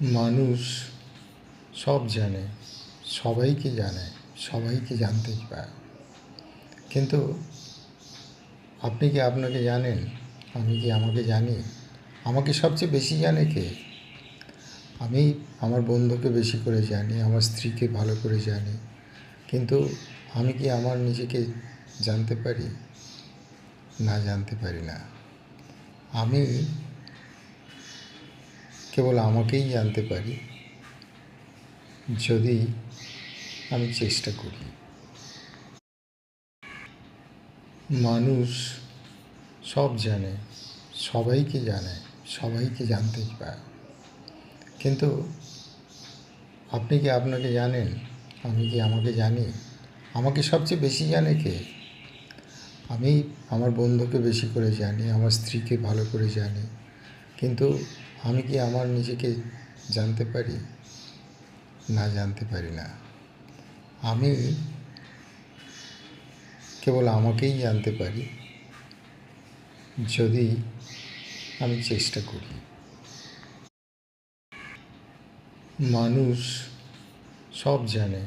মানুষ সব জানে, সবাইকে জানে, সবাইকে জানতে পায়। কিন্তু আপনি কি আপনাকে জানেন? আমি কি আমাকে জানি? আমাকে সবচেয়ে বেশি জানে কে? আমি আমার বন্ধুকে বেশি করে জানি, আমার স্ত্রীকে ভালো করে জানি। কিন্তু আমি কি আমার নিজেকে জানতে পারি? না, জানতে পারি না। আমি কেবল আমাকেই জানতে পারি যদি আমি চেষ্টা করি। মানুষ সব জানে, সবাইকে জানে, সবাইকে জানতে পায়। কিন্তু আপনি কি আপনাকে জানেন? আমি কি আমাকে জানি? আমাকে সবচেয়ে বেশি জানে কে? আমি আমার বন্ধুকে বেশি করে জানি, আমার স্ত্রীকে ভালো করে জানি। কিন্তু আমি কি আমার নিজেকে জানতে পারি? না, জানতে পারি না। আমি কেবল আমাকেই জানতে পারি যদি আমি চেষ্টা করি। মানুষ সব জানে,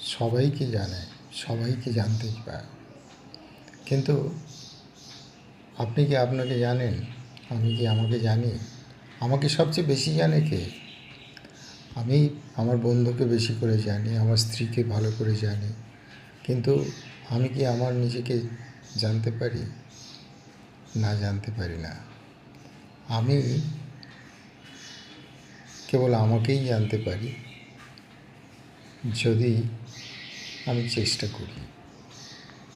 সবাইকে জানে, সবাইকে জানতে পায়। কিন্তু আপনি কি আপনাকে জানেন? আমি কি আমাকে জানি? আমাকে সবচেয়ে বেশি জানে কে? আমি আমার বন্ধুকে বেশি করে জানি, আমার স্ত্রীকে ভালো করে জানি। কিন্তু আমি কি আমার নিজেকে জানতে পারি? না, জানতে পারি না। আমি কেবল আমাকেই জানতে পারি যদি আমি চেষ্টা করি।